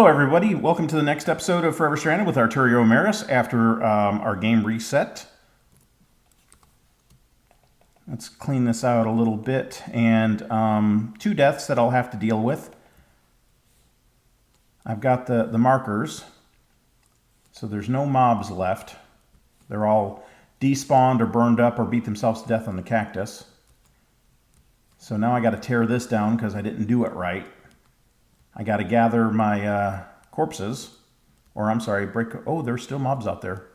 Hello everybody, welcome to the next episode of Forever Stranded with Arturio Emerys after our game reset. Let's clean this out a little bit, and 2 deaths that I'll have to deal with. I've got the markers, so there's no mobs left. They're all despawned or burned up or beat themselves to death on the cactus. So now I got to tear this down because I didn't do it right. I got to gather my corpses, or I'm sorry, oh, there's still mobs out there.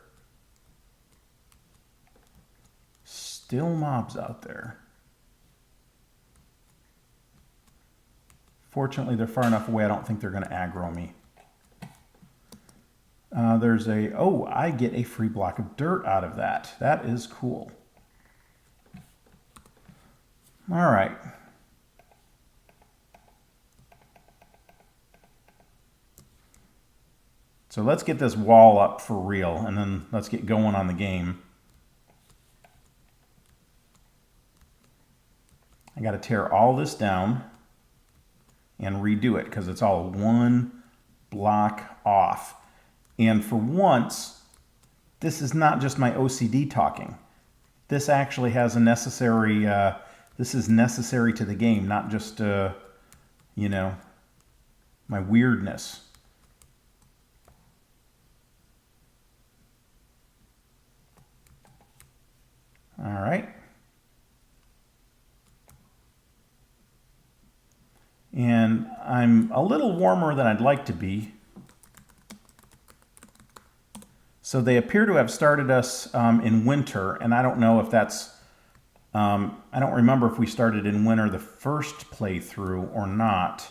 Still mobs out there. Fortunately, they're far enough away, I don't think they're going to aggro me. Oh, I get a free block of dirt out of that. That is cool. All right. So let's get this wall up for real, and then let's get going on the game. I got to tear all this down and redo it because it's all one block off. And for once, this is not just my OCD talking. This actually has a necessary, this is necessary to the game, not just, you know, my weirdness. All right. And I'm a little warmer than I'd like to be. So they appear to have started us in winter, and I don't know if that's, I don't remember if we started in winter the first playthrough or not.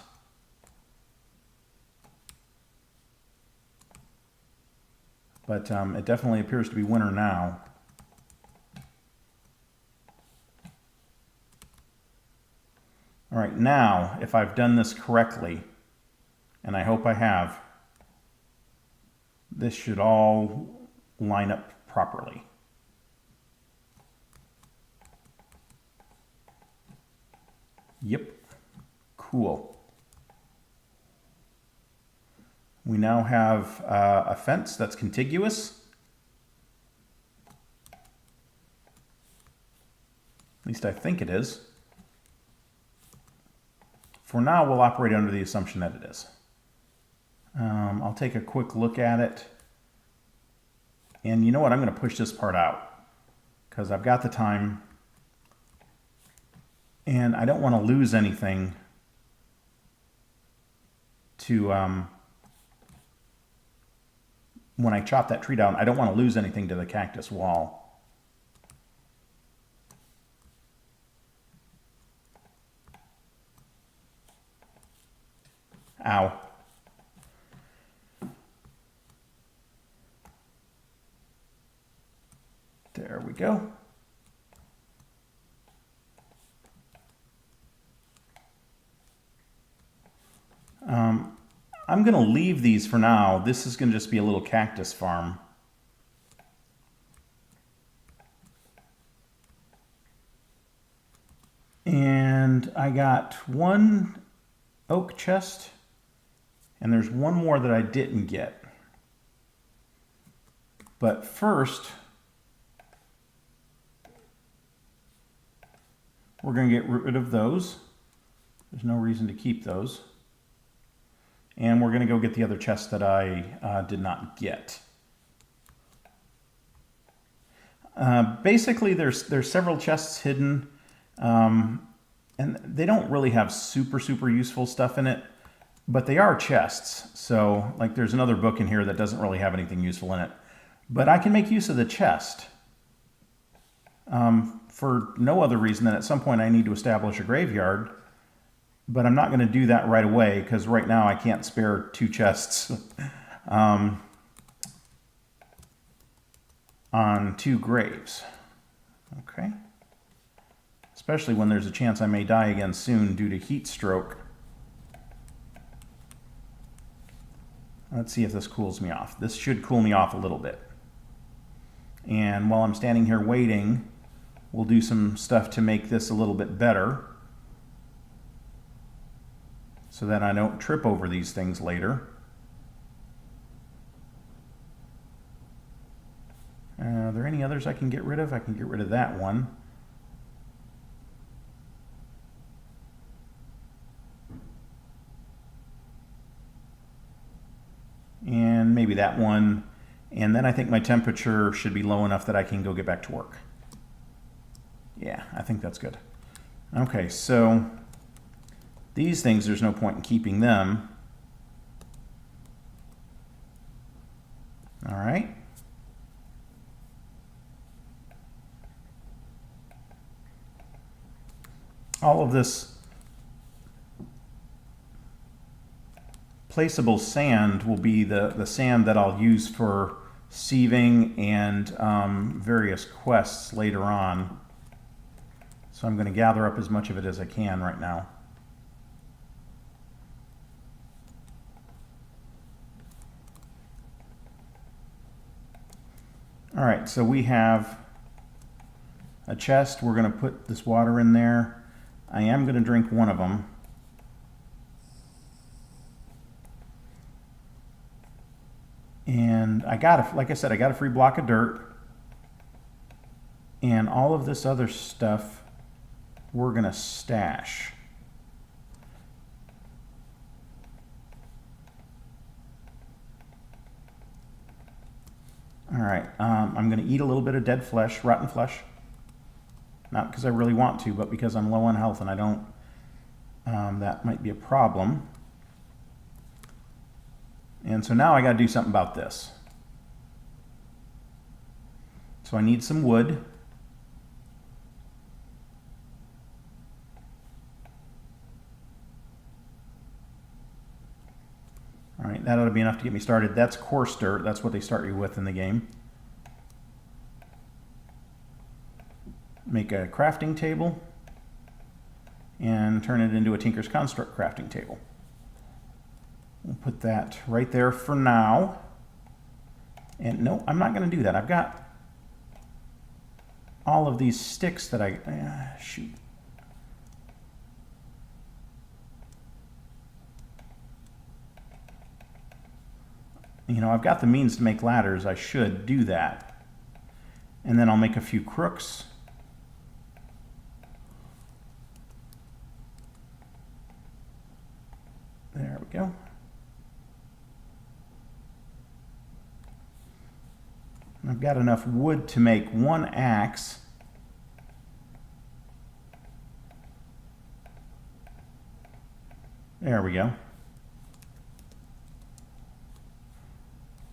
But it definitely appears to be winter now. All right, now, if I've done this correctly, and I hope I have, this should all line up properly. Yep, cool. We now have a fence that's contiguous. At least I think it is. For now, we'll operate under the assumption that it is. I'll take a quick look at it. And you know what? I'm going to push this part out because I've got the time. And I don't want to lose anything to, when I chop that tree down, I don't want to lose anything to the cactus wall. Ow. There we go. I'm going to leave these for now. This is going to just be a little cactus farm. And I got 1 oak chest. And there's one more that I didn't get. But first, we're going to get rid of those. There's no reason to keep those. And we're going to go get the other chest that I did not get. Basically, there's several chests hidden. And they don't really have super useful stuff in it. But they are chests, so like there's another book in here that doesn't really have anything useful in it. But I can make use of the chest for no other reason than at some point I need to establish a graveyard. But I'm not going to do that right away because right now I can't spare 2 chests on 2 graves. Okay. Especially when there's a chance I may die again soon due to heat stroke. Let's see if this cools me off. This should cool me off a little bit. And while I'm standing here waiting, we'll do some stuff to make this a little bit better so that I don't trip over these things later. Are there any others I can get rid of? I can get rid of that one. And maybe that one. And then I think my temperature should be low enough that I can go get back to work. Yeah, I think that's good. Okay, so these things, there's no point in keeping them. All right. All of this placeable sand will be the sand that I'll use for sieving and various quests later on. So I'm going to gather up as much of it as I can right now. All right, so we have a chest. We're going to put this water in there. I am going to drink one of them. And I got, like I said, I got a free block of dirt. And all of this other stuff we're going to stash. All right, I'm going to eat a little bit of dead flesh, rotten flesh. Not because I really want to, but because I'm low on health and I don't, that might be a problem. And so now I got to do something about this. So I need some wood. All right, that ought to be enough to get me started. That's coarse dirt. That's what they start you with in the game. Make a crafting table and turn it into a Tinker's Construct crafting table. We'll put that right there for now. And no, I'm not going to do that. I've got all of these sticks that I... shoot. You know, I've got the means to make ladders. I should do that. And then I'll make a few crooks. There we go. I've got enough wood to make one axe. There we go.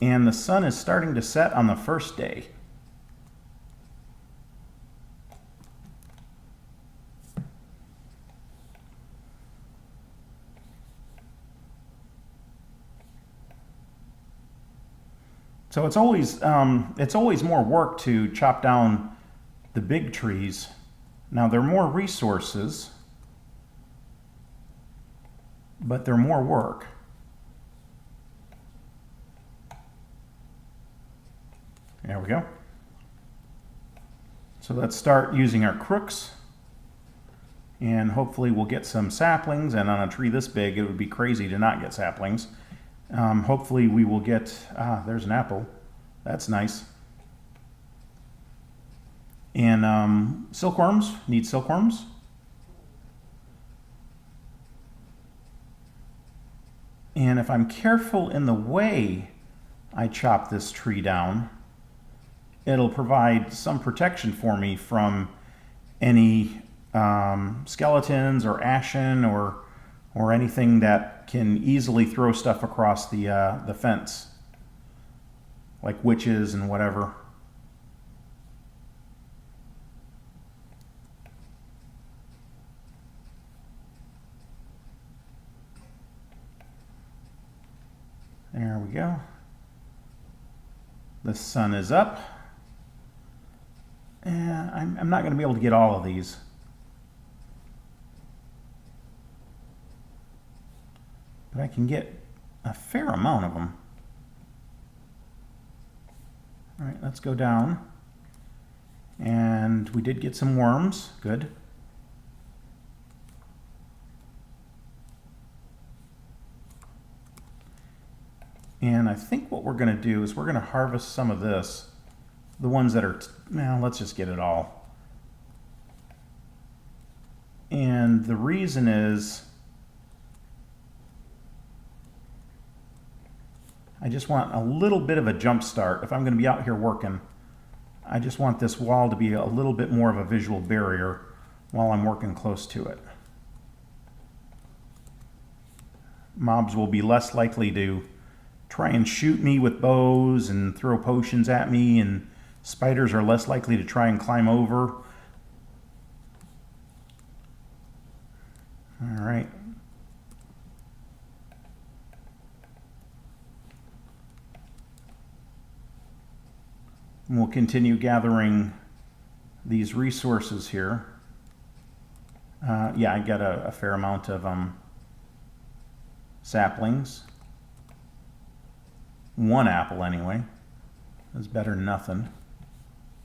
And the sun is starting to set on the first day. So it's always more work to chop down the big trees. Now they're more resources, but they're more work. There we go. So let's start using our crooks, and hopefully we'll get some saplings. And on a tree this big, it would be crazy to not get saplings. Hopefully we will get, there's an apple. That's nice. And silkworms, need silkworms. And if I'm careful in the way I chop this tree down, it'll provide some protection for me from any skeletons or ashen or anything that can easily throw stuff across the fence, like witches and whatever. There we go. The sun is up. I'm not going to be able to get all of these. But I can get a fair amount of them. All right, let's go down. And we did get some worms. Good. And I think what we're going to do is we're going to harvest some of this the ones that are, well, let's just get it all. And the reason is I just want a little bit of a jump start. If I'm going to be out here working, I just want this wall to be a little bit more of a visual barrier while I'm working close to it. Mobs will be less likely to try and shoot me with bows and throw potions at me, and spiders are less likely to try and climb over. All right. And we'll continue gathering these resources here. Yeah, I got a fair amount of saplings. One apple anyway. That's better than nothing.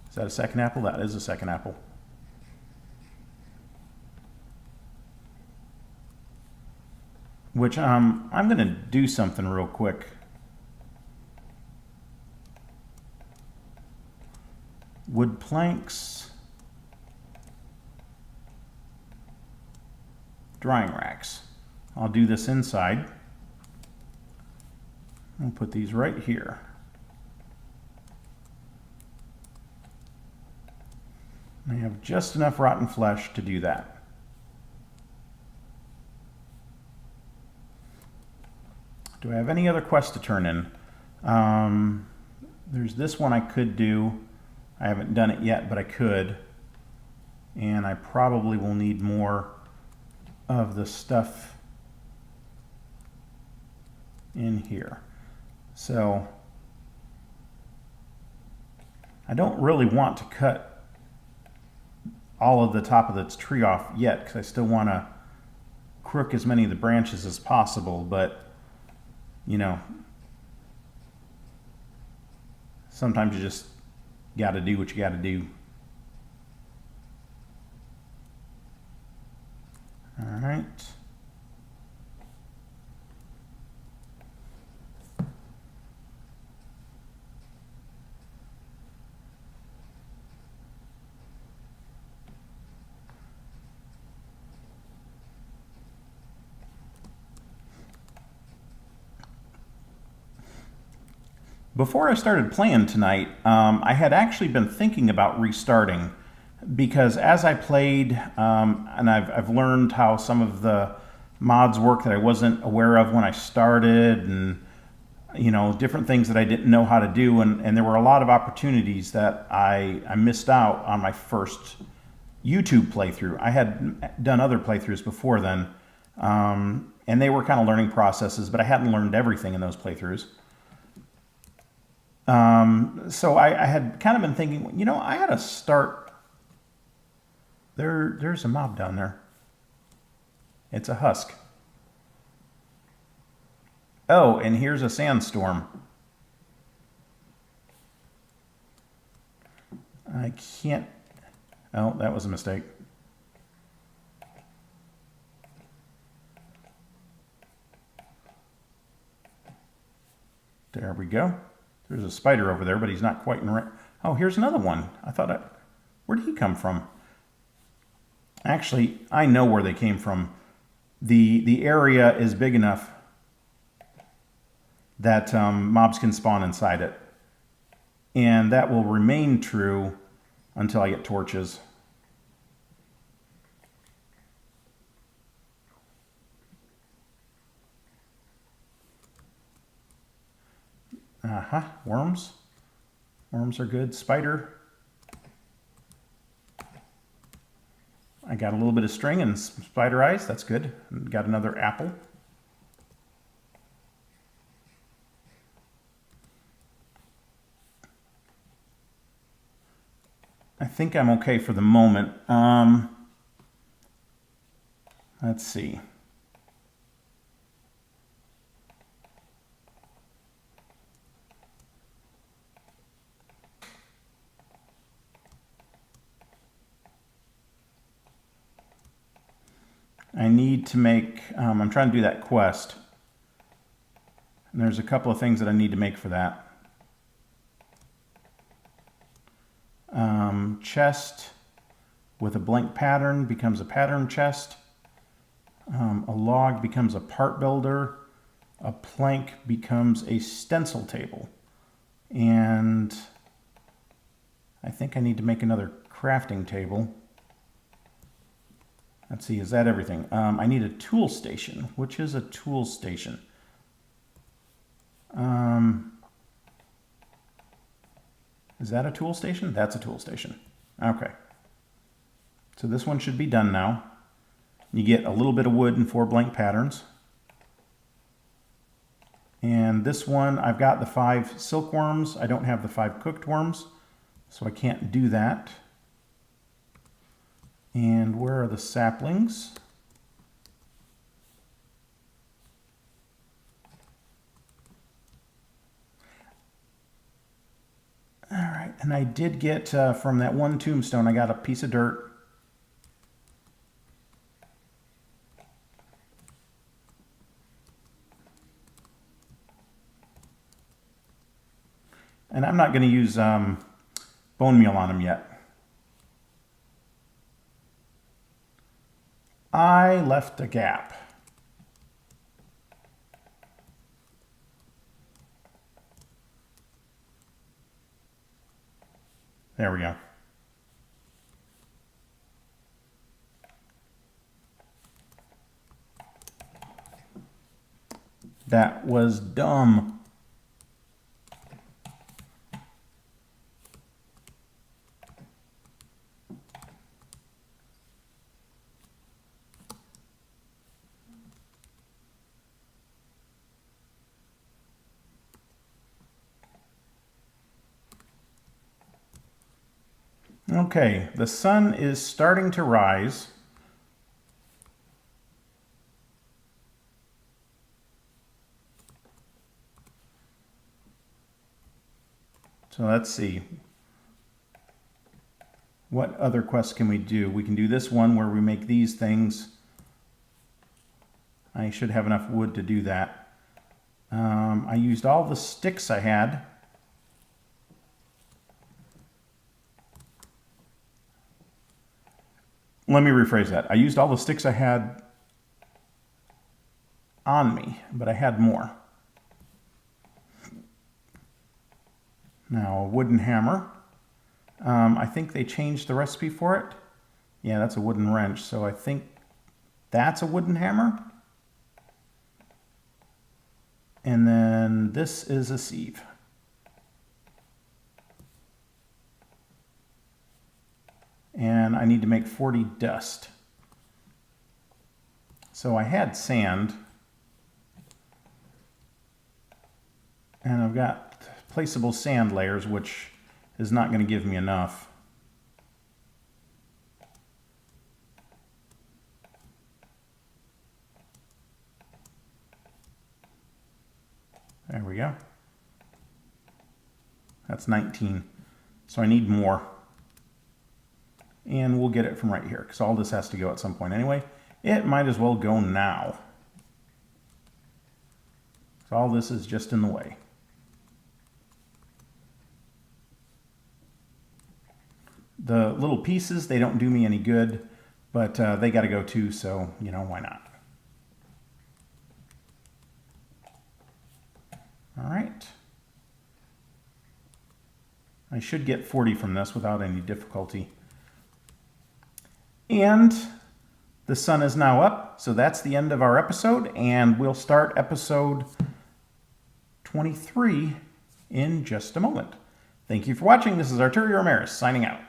Is that a second apple? That is a second apple. Which I'm going to do something real quick. Wood planks. Drying racks. I'll do this inside. I'll put these right here. I have just enough rotten flesh to do that. Do I have any other quests to turn in? There's this one I could do. I haven't done it yet, but I could. And I probably will need more of the stuff in here. So I don't really want to cut all of the top of this tree off yet, because I still want to crook as many of the branches as possible, but you know, sometimes you just got to do what you got to do. All right. Before I started playing tonight, I had actually been thinking about restarting, because as I played, and I've learned how some of the mods work that I wasn't aware of when I started, and you know, different things that I didn't know how to do, and there were a lot of opportunities that I missed out on my first YouTube playthrough. I had done other playthroughs before then, and they were kind of learning processes, but I hadn't learned everything in those playthroughs. So I had kind of been thinking, you know, I had to start. There's a mob down there. It's a husk. Oh, and here's a sandstorm. I can't. Oh, that was a mistake. There we go. There's a spider over there, but he's not quite in range. Oh, here's another one. Where did he come from? Actually, I know where they came from. The area is big enough that mobs can spawn inside it. And that will remain true until I get torches. Worms. Worms are good. Spider. I got a little bit of string and spider eyes. That's good. Got another apple. I think I'm okay for the moment. Let's see. I need to make, I'm trying to do that quest. And there's a couple of things that I need to make for that. Chest with a blank pattern becomes a pattern chest. A log becomes a part builder. A plank becomes a stencil table. And I think I need to make another crafting table. Let's see, is that everything? I need a tool station. Which is a tool station? Is that a tool station? That's a tool station. Okay. So this one should be done now. You get a little bit of wood and 4 blank patterns. And this one, I've got the 5 silkworms. I don't have the 5 cooked worms, so I can't do that. And where are the saplings? All right, and I did get from that one tombstone, I got a piece of dirt. And I'm not going to use bone meal on them yet. I left a gap. There we go. That was dumb. Okay, the sun is starting to rise. So let's see. What other quests can we do? We can do this one where we make these things. I should have enough wood to do that. I used all the sticks I had. Let me rephrase that. I used all the sticks I had on me, but I had more. Now, a wooden hammer. I think they changed the recipe for it. Yeah, that's a wooden wrench, so I think that's a wooden hammer. And then this is a sieve. And I need to make 40 dust. So I had sand. And I've got placeable sand layers, which is not going to give me enough. There we go. That's 19. So I need more. And we'll get it from right here, because all this has to go at some point anyway. It might as well go now. So all this is just in the way. The little pieces, they don't do me any good, but they got to go too, so, you know, why not? All right. I should get 40 from this without any difficulty. And the sun is now up, so that's the end of our episode, and we'll start episode 23 in just a moment. Thank you for watching. This is Arturio Emerys signing out.